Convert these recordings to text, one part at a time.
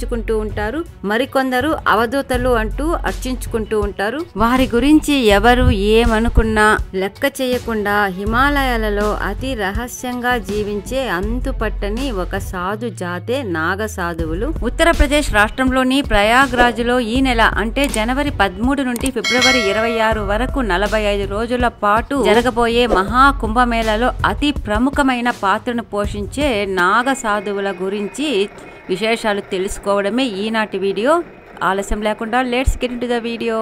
కుంటూ ఉంటారు. మరికొందరు అవధూతలు అంటూ అర్చించుకుంటూ ఉంటారు. వారి గురించి ఎవరు ఏమనుకున్నా లెక్క చేయకుండా హిమాలయాలలో అతి రహస్యంగా జీవించే అంతుపట్టని ఒక సాధు జాతే నాగ సాధువులు. ఉత్తరప్రదేశ్ రాష్ట్రంలోని ప్రయాగ్రాజ్లో ఈ నెల అంటే జనవరి 13 నుండి ఫిబ్రవరి 26 వరకు 45 రోజుల పాటు జరగబోయే మహా కుంభమేళలో అతి ప్రముఖమైన పాత్రను పోషించే నాగ సాధువుల గురించి విశేషాలు తెలుసుకోవడమే ఈనాటి వీడియో. ఆలస్యం లేకుండా let's get into the video.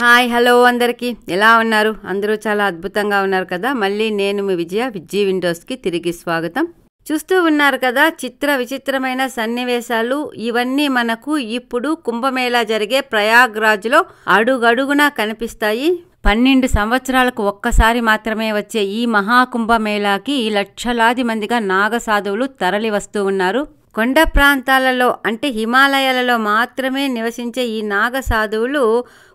Hi hello అందరికీ, ఎలా ఉన్నారు? అందరూ చాలా అద్భుతంగా ఉన్నారు కదా. మళ్ళీ నేను మీ విజీ విండోస్కి తిరిగి స్వాగతం. చూస్తూ ఉన్నారు కదా చిత్ర విచిత్రమైన సన్నివేశాలు. ఇవన్నీ మనకు ఇప్పుడు కుంభమేళా జరిగే ప్రయాగ్రాజ్లో అడుగడుగునా కనిపిస్తాయి. 12 సంవత్సరాలకు ఒక్కసారి మాత్రమే వచ్చే ఈ మహాకుంభమేళాకి లక్షలాది మందిగా నాగ సాధువులు తరలి వస్తూ ఉన్నారు. కొండ ప్రాంతాలలో అంటే హిమాలయాలలో మాత్రమే నివసించే ఈ నాగ సాధువులు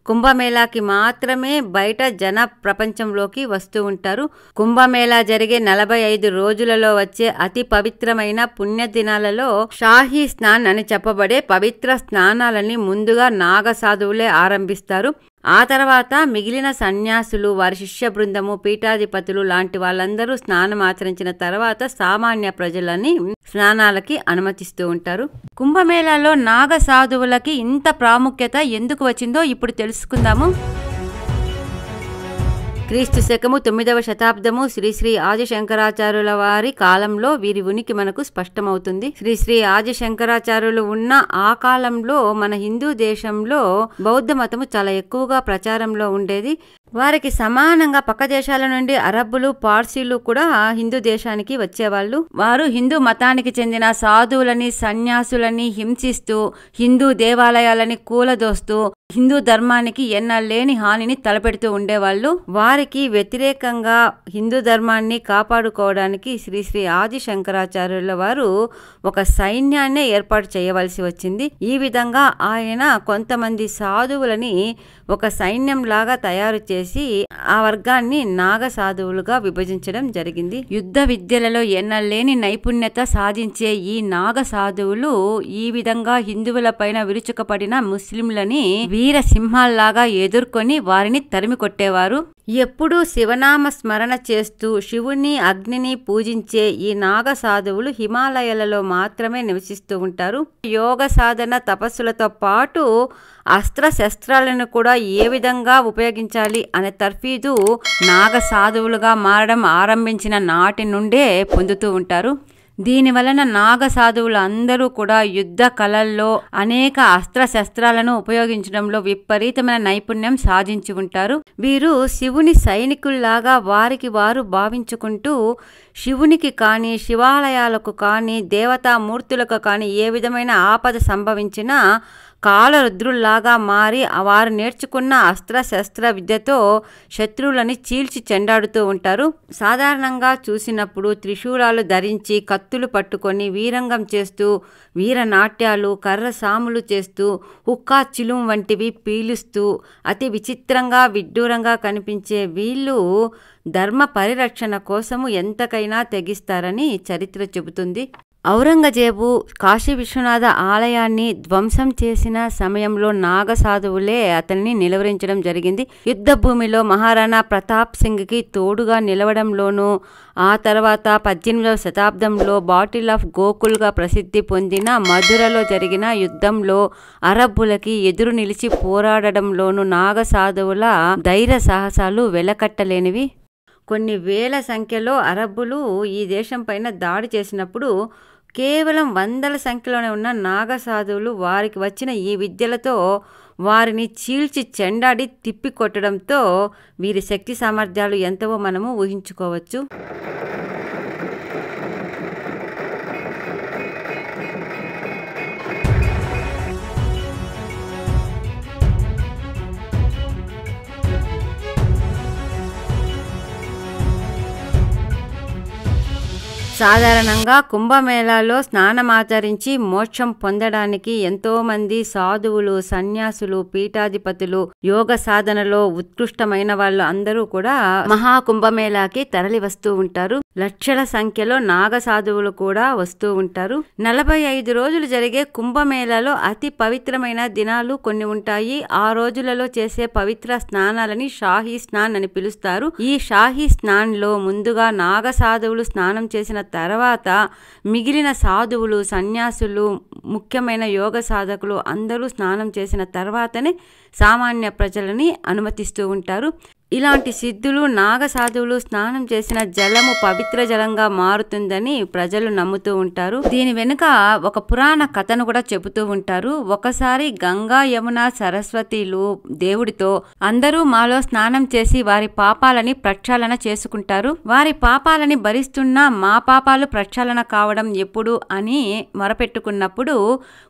కుంభమేళాకి మాత్రమే బయట జన ప్రపంచంలోకి వస్తూ ఉంటారు. కుంభమేళా జరిగే 45 రోజులలో వచ్చే అతి పవిత్రమైన పుణ్యదినాలలో షాహీ స్నాన్ అని చెప్పబడే పవిత్ర స్నానాలని ముందుగా నాగ సాధువులే ఆరంభిస్తారు. ఆ తర్వాత మిగిలిన సన్యాసులు, వారి శిష్య బృందము, పీఠాధిపతులు లాంటి వాళ్ళందరూ స్నానం ఆచరించిన తర్వాత సామాన్య ప్రజలని స్నానాలకి అనుమతిస్తూ ఉంటారు. కుంభమేళాలో నాగ సాధువులకి ఇంత ప్రాముఖ్యత ఎందుకు వచ్చిందో ఇప్పుడు తెలుసుకుందాము. క్రీస్తు శకము 9వ శతాబ్దము శ్రీ ఆది శంకరాచార్యుల వారి కాలంలో వీరి ఉనికి మనకు స్పష్టమవుతుంది. శ్రీ ఆది శంకరాచార్యులు ఉన్న ఆ కాలంలో మన హిందూ దేశంలో బౌద్ధ మతము చాలా ఎక్కువగా ప్రచారంలో ఉండేది. వారికి సమానంగా పక్క దేశాల నుండి అరబ్బులు, పార్సీలు కూడా హిందూ దేశానికి వచ్చేవాళ్ళు. వారు హిందూ మతానికి చెందిన సాధువులని, సన్యాసులని హింసిస్తూ, హిందూ దేవాలయాలని కూలదోస్తూ, హిందూ ధర్మానికి ఎన్నలేని హానిని తలపెడుతూ ఉండేవాళ్ళు. వారికి వ్యతిరేకంగా హిందూ ధర్మాన్ని కాపాడుకోవడానికి శ్రీ ఆది శంకరాచార్యుల వారు ఒక సైన్యాన్నే ఏర్పాటు చేయవలసి వచ్చింది. ఈ విధంగా ఆయన కొంతమంది సాధువులని ఒక సైన్యం లాగా తయారు చేసి ఆ వర్గాన్ని నాగ సాధువులుగా విభజించడం జరిగింది. యుద్ధ విద్యలలో ఎన్నలేని నైపుణ్యత సాధించే ఈ నాగ సాధువులు ఈ విధంగా హిందువుల పైన విరుచుకపడిన ముస్లింలని వీర సింహాల్లాగా ఎదుర్కొని వారిని తరిమి కొట్టేవారు. ఎప్పుడూ శివనామ స్మరణ చేస్తూ శివుని, అగ్నిని పూజించే ఈ నాగ సాధువులు హిమాలయాలలో మాత్రమే నివసిస్తూ ఉంటారు. యోగ సాధన, తపస్సులతో పాటు అస్త్ర శస్త్రాలను కూడా ఏ విధంగా ఉపయోగించాలి అనే తర్ఫీదు నాగ సాధువులుగా మారడం ఆరంభించిన నాటి నుండే పొందుతూ ఉంటారు. దీని వలన నాగ సాధువులు అందరూ కూడా యుద్ధ కళల్లో అనేక అస్త్ర శస్త్రాలను ఉపయోగించడంలో విపరీతమైన నైపుణ్యం సాధించి ఉంటారు. వీరు శివుని సైనికుల్లాగా వారికి వారు భావించుకుంటూ శివునికి కానీ, శివాలయాలకు కానీ, దేవతామూర్తులకు కానీ ఏ విధమైన ఆపద సంభవించినా కాలరుద్రుల్లాగా మారి వారు నేర్చుకున్న అస్త్ర శస్త్ర విద్యతో శత్రువులని చీల్చి చెండాడుతూ ఉంటారు. సాధారణంగా చూసినప్పుడు త్రిశూలాలు ధరించి, కత్తులు పట్టుకొని వీరంగం చేస్తూ, వీరనాట్యాలు, కర్ర సాములు చేస్తూ, హుక్కా చిలుం వంటివి పీలుస్తూ అతి విచిత్రంగా, విడ్డూరంగా కనిపించే వీళ్ళు ధర్మ పరిరక్షణ కోసము ఎంతకైనా తెగిస్తారని చరిత్ర చెబుతుంది. ఔరంగజేబు కాశీ విశ్వనాథ ఆలయాన్ని ధ్వంసం చేసిన సమయంలో నాగ సాధువులే అతన్ని నిలువరించడం జరిగింది. యుద్ధ భూమిలో మహారాణా ప్రతాప్ సింగ్కి తోడుగా నిలవడంలోనూ, ఆ తర్వాత 18వ శతాబ్దంలో బాటిల్ ఆఫ్ గోకుల్గా ప్రసిద్ధి పొందిన మధురలో జరిగిన యుద్ధంలో అరబ్బులకి ఎదురు నిలిచి పోరాడడంలోనూ నాగ సాధువుల ధైర్య సాహసాలు వెలకట్టలేనివి. కొన్ని వేల సంఖ్యలో అరబ్బులు ఈ దేశం పైన దాడి చేసినప్పుడు కేవలం వందల సంఖ్యలోనే ఉన్న నాగ సాధువులు వారికి వచ్చిన ఈ విద్యలతో వారిని చీల్చి చెండాడి తిప్పికొట్టడంతో వీరి శక్తి సామర్థ్యాలు ఎంతవో మనము ఊహించుకోవచ్చు. సాధారణంగా కుంభమేళాలో స్నానమాచరించి మోక్షం పొందడానికి ఎంతో మంది సాధువులు, సన్యాసులు, పీఠాధిపతులు, యోగ సాధనలో ఉత్కృష్టమైన వాళ్ళు అందరూ కూడా మహాకుంభమేళాకి తరలి వస్తూ ఉంటారు. లక్షల సంఖ్యలో నాగ సాధువులు కూడా వస్తూ ఉంటారు. 45 రోజులు జరిగే కుంభమేళాలో అతి పవిత్రమైన దినాలు కొన్ని ఉంటాయి. ఆ రోజులలో చేసే పవిత్ర స్నానాలని షాహీ స్నాన్ అని పిలుస్తారు. ఈ షాహీ స్నాన్ లో ముందుగా నాగ సాధువులు స్నానం చేసిన తర్వాత మిగిలిన సాధువులు, సన్యాసులు, ముఖ్యమైన యోగ సాధకులు అందరూ స్నానం చేసిన తర్వాతనే సామాన్య ప్రజలని అనుమతిస్తూ ఉంటారు. ఇలాంటి సిద్ధులు, నాగ సాధువులు స్నానం చేసిన జలము పవిత్ర జలంగా మారుతుందని ప్రజలు నమ్ముతూ ఉంటారు. దీని వెనుక ఒక పురాణ కథను కూడా చెబుతూ ఉంటారు. ఒకసారి గంగా, యమున, సరస్వతిలు దేవుడితో అందరూ మాలో స్నానం చేసి వారి పాపాలని ప్రక్షాళన చేసుకుంటారు. వారి పాపాలని భరిస్తున్నా మా పాపాలు ప్రక్షాళన కావడం ఎప్పుడు అని మొరపెట్టుకున్నప్పుడు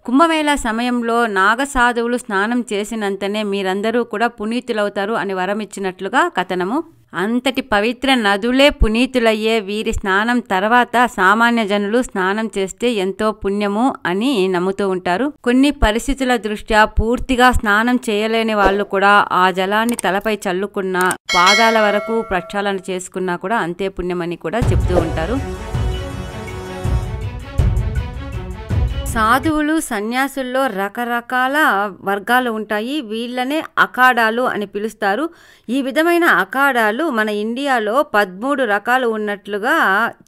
కుంభమేళా సమయంలో నాగ సాధువులు స్నానం చేసినంతనే మీరందరూ కూడా పునీతులవుతారు అని వరమిచ్చినట్లుగా కథనము. అంతటి పవిత్ర నదులే పునీతులయ్యే వీరి స్నానం తర్వాత సామాన్య జనులు స్నానం చేస్తే ఎంతో పుణ్యము అని నమ్ముతూ ఉంటారు. కొన్ని పరిస్థితుల దృష్ట్యా పూర్తిగా స్నానం చేయలేని వాళ్ళు కూడా ఆ జలాన్ని తలపై చల్లుకున్నా, పాదాల వరకు ప్రక్షాళన చేసుకున్నా కూడా అంతే పుణ్యమని కూడా చెప్తూ ఉంటారు. సాధువులు, సన్యాసుల్లో రకరకాల వర్గాలు ఉంటాయి. వీళ్ళనే అఖాడాలు అని పిలుస్తారు. ఈ విధమైన అఖాడాలు మన ఇండియాలో 13 రకాలు ఉన్నట్లుగా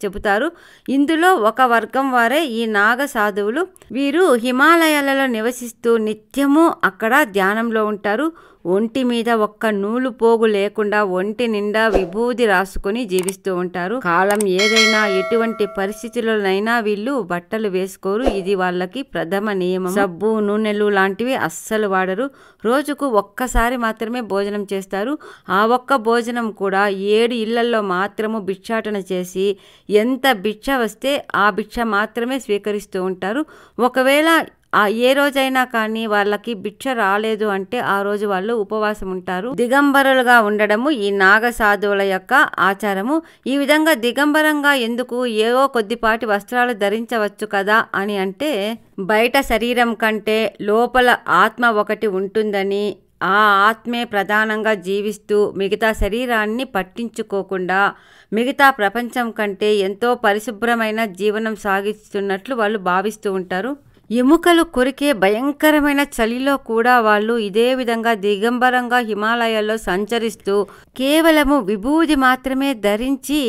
చెబుతారు. ఇందులో ఒక వర్గం వారే ఈ నాగ సాధువులు. వీరు హిమాలయాలలో నివసిస్తూ నిత్యము అక్కడ ధ్యానంలో ఉంటారు. ఒంటి మీద ఒక్క నూలు పోగు లేకుండా ఒంటి నిండా విభూది రాసుకొని జీవిస్తూ ఉంటారు. కాలం ఏదైనా, ఎటువంటి పరిస్థితుల్లోనైనా వీళ్ళు బట్టలు వేసుకోరు. ఇది వాళ్ళకి ప్రథమ నియమం. సబ్బు, నూనెలు లాంటివి అస్సలు వాడరు. రోజుకు ఒక్కసారి మాత్రమే భోజనం చేస్తారు. ఆ ఒక్క భోజనం కూడా 7 ఇళ్లలో మాత్రము భిక్షాటన చేసి ఎంత భిక్ష వస్తే ఆ భిక్ష మాత్రమే స్వీకరిస్తూ ఉంటారు. ఒకవేళ ఏ రోజైనా కానీ వాళ్ళకి భిక్ష రాలేదు అంటే ఆ రోజు వాళ్ళు ఉపవాసం ఉంటారు. దిగంబరులుగా ఉండడము ఈ నాగ సాధువుల యొక్క ఆచారము. ఈ విధంగా దిగంబరంగా ఎందుకు, ఏవో కొద్దిపాటి వస్త్రాలు ధరించవచ్చు కదా అని అంటే, బయట శరీరం కంటే లోపల ఆత్మ ఒకటి ఉంటుందని, ఆ ఆత్మే ప్రధానంగా జీవిస్తూ మిగతా శరీరాన్ని పట్టించుకోకుండా మిగతా ప్రపంచం కంటే ఎంతో పరిశుభ్రమైన జీవనం సాగిస్తున్నట్లు వాళ్ళు భావిస్తూ ఉంటారు. ఎముకలు కొరికే భయంకరమైన చలిలో కూడా వాళ్ళు ఇదే విధంగా దిగంబరంగా హిమాలయాల్లో సంచరిస్తూ కేవలము విభూది మాత్రమే ధరించి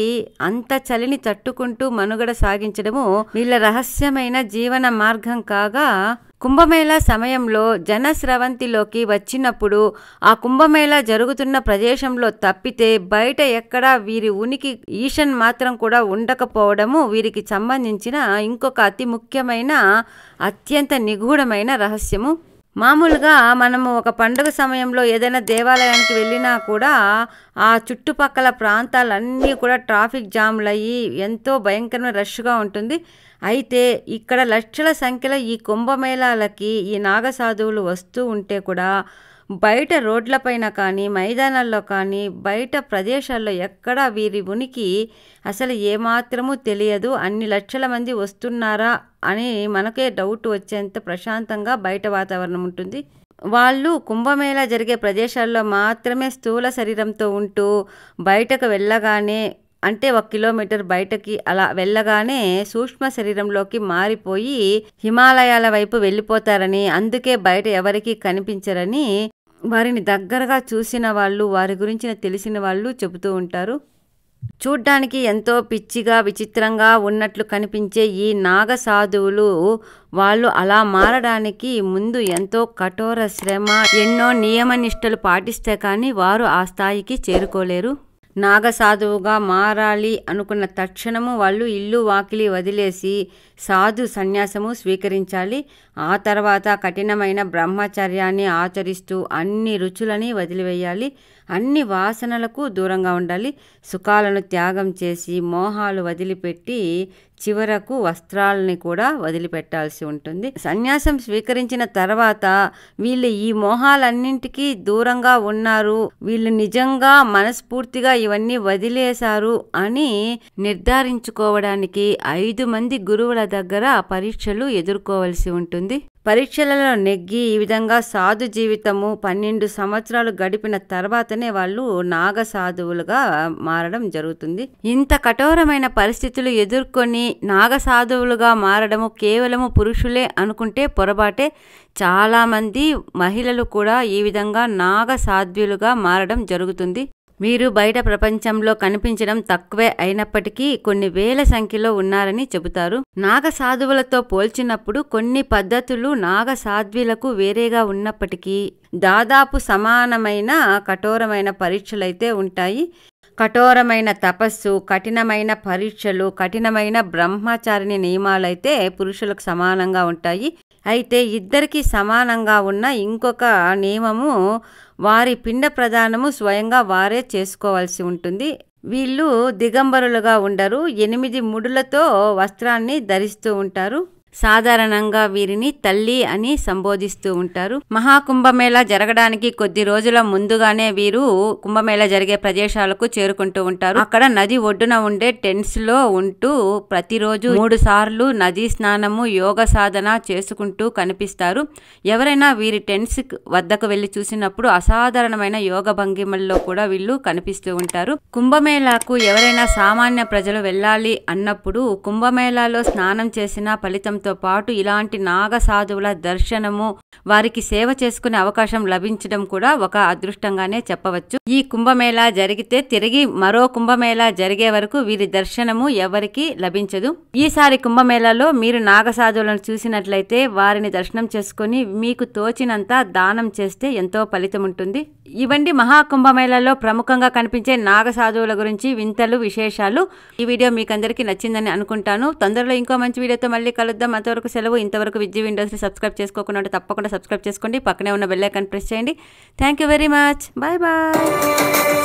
అంత చలిని తట్టుకుంటూ మనుగడ సాగించడము వీళ్ళ రహస్యమైన జీవన మార్గం కాగా, కుంభమేళా సమయంలో జనస్రవంతిలోకి వచ్చినప్పుడు ఆ కుంభమేళా జరుగుతున్న ప్రదేశంలో తప్పితే బయట ఎక్కడా వీరి ఉనికి ఈషన్ మాత్రం కూడా ఉండకపోవడము వీరికి సంబంధించిన ఇంకొక అతి ముఖ్యమైన, అత్యంత నిగూఢమైన రహస్యము. మామూలుగా మనము ఒక పండుగ సమయంలో ఏదైనా దేవాలయానికి వెళ్ళినా కూడా ఆ చుట్టుపక్కల ప్రాంతాలన్నీ కూడా ట్రాఫిక్ జామ్లు అయ్యి ఎంతో భయంకరమైన రష్గా ఉంటుంది. అయితే ఇక్కడ లక్షల సంఖ్యలో ఈ కుంభమేళాలకి ఈ నాగసాధువులు వస్తూ ఉంటే కూడా బయట రోడ్లపైన కానీ, మైదానాల్లో కానీ, బయట ప్రదేశాల్లో ఎక్కడా వీరి ఉనికి అసలు ఏమాత్రమూ తెలియదు. అన్ని లక్షల మంది వస్తున్నారా అని మనకే డౌట్ వచ్చేంత ప్రశాంతంగా బయట వాతావరణం ఉంటుంది. వాళ్ళు కుంభమేళా జరిగే ప్రదేశాల్లో మాత్రమే స్థూల శరీరంతో ఉంటూ బయటకు వెళ్ళగానే, అంటే 1 కిలోమీటర్ బయటకి అలా వెళ్ళగానే సూక్ష్మ శరీరంలోకి మారిపోయి హిమాలయాల వైపు వెళ్ళిపోతారని, అందుకే బయట ఎవరికీ కనిపించరని వారిని దగ్గరగా చూసిన వాళ్ళు, వారి గురించి తెలిసిన వాళ్ళు చెబుతూ ఉంటారు. చూడ్డానికి ఎంతో పిచ్చిగా, విచిత్రంగా ఉన్నట్లు కనిపించే ఈ నాగ సాధువులు వాళ్ళు అలా మారడానికి ముందు ఎంతో కఠోర శ్రమ, ఎన్నో నియమనిష్టలు పాటిస్తే కానీ వారు ఆ స్థాయికి చేరుకోలేరు. నాగసాధువుగా మారాలి అనుకున్న తక్షణము వాళ్ళు ఇల్లు వాకిలి వదిలేసి సాధు సన్యాసము స్వీకరించాలి. ఆ తర్వాత కఠినమైన బ్రహ్మచర్యాన్ని ఆచరిస్తూ అన్ని రుచులని వదిలివేయాలి. అన్ని వాసనలకు దూరంగా ఉండాలి. సుఖాలను త్యాగం చేసి మోహాలు వదిలిపెట్టి చివరకు వస్త్రాలని కూడా వదిలిపెట్టాల్సి ఉంటుంది. సన్యాసం స్వీకరించిన తర్వాత వీళ్ళు ఈ మోహాలన్నింటికీ దూరంగా ఉన్నారు, వీళ్ళు నిజంగా మనస్ఫూర్తిగా ఇవన్నీ వదిలేశారు అని నిర్ధారించుకోవడానికి 5 మంది గురువుల దగ్గర పరీక్షలు ఎదుర్కోవలసి ఉంటుంది. పరీక్షలలో నెగ్గి ఈ విధంగా సాధు జీవితము 12 సంవత్సరాలు గడిపిన తర్వాతనే వాళ్ళు నాగ సాధువులుగా మారడం జరుగుతుంది. ఇంత కఠోరమైన పరిస్థితులు ఎదుర్కొని నాగ సాధువులుగా మారడము కేవలము పురుషులే అనుకుంటే పొరపాటే. చాలామంది మహిళలు కూడా ఈ విధంగా నాగ సాధ్వులుగా మారడం జరుగుతుంది. వీరు బయట ప్రపంచంలో కనిపించడం తక్కువే అయినప్పటికీ కొన్ని వేల సంఖ్యలో ఉన్నారని చెబుతారు. నాగ సాధువులతో పోల్చినప్పుడు కొన్ని పద్ధతులు నాగ సాధ్వులకు వేరేగా ఉన్నప్పటికీ దాదాపు సమానమైన కఠోరమైన పరీక్షలైతే ఉంటాయి. కఠోరమైన తపస్సు, కఠినమైన పరీక్షలు, కఠినమైన బ్రహ్మచారిణి నియమాలైతే పురుషులకు సమానంగా ఉంటాయి. అయితే ఇద్దరికి సమానంగా ఉన్న ఇంకొక నియమము వారి పిండ ప్రదానము స్వయంగా వారే చేసుకోవాల్సి ఉంటుంది. వీళ్ళు దిగంబరులుగా ఉండరు. 8 ముడులతో వస్త్రాన్ని ధరిస్తూ ఉంటారు. సాధారణంగా వీరిని తల్లి అని సంబోధిస్తూ ఉంటారు. మహాకుంభమేళా జరగడానికి కొద్ది రోజుల ముందుగానే వీరు కుంభమేళా జరిగే ప్రదేశాలకు చేరుకుంటూ ఉంటారు. అక్కడ నది ఒడ్డున ఉండే టెంట్స్ లో ఉంటూ ప్రతిరోజు 3 సార్లు నదీ స్నానము, యోగ సాధన చేసుకుంటూ కనిపిస్తారు. ఎవరైనా వీరి టెంట్స్ వద్దకు వెళ్లి చూసినప్పుడు అసాధారణమైన యోగ భంగిమల్లో కూడా వీళ్ళు కనిపిస్తూ ఉంటారు. కుంభమేళాకు ఎవరైనా సామాన్య ప్రజలు వెళ్ళాలి అన్నప్పుడు కుంభమేళాలో స్నానం చేసిన ఫలితం తో పాటు ఇలాంటి నాగ సాధువుల దర్శనము, వారికి సేవ చేసుకునే అవకాశం లభించడం కూడా ఒక అదృష్టంగానే చెప్పవచ్చు. ఈ కుంభమేళా జరిగితే తిరిగి మరో కుంభమేళా జరిగే వరకు వీరి దర్శనము ఎవరికి లభించదు. ఈసారి కుంభమేళాలో మీరు నాగ సాధువులను చూసినట్లయితే వారిని దర్శనం చేసుకుని మీకు తోచినంత దానం చేస్తే ఎంతో ఫలితం ఉంటుంది. ఇవండి మహాకుంభమేళాలో ప్రముఖంగా కనిపించే నాగ సాధువుల గురించి వింతలు, విశేషాలు. ఈ వీడియో మీకు అందరికీ నచ్చిందని అనుకుంటాను. తొందరలో ఇంకో మంచి వీడియోతో మళ్ళీ కలుద్దాం. అంతవరకు సెలవు. ఇంతవరకు విద్య విండోస్ని సబ్స్క్రైబ్ చేసుకోకుండా తప్పకుండా సబ్స్క్రైబ్ చేసుకోండి. పక్కనే ఉన్న బెల్ ఐకాన్ ప్రెస్ చేయండి. Thank you very much. Bye bye.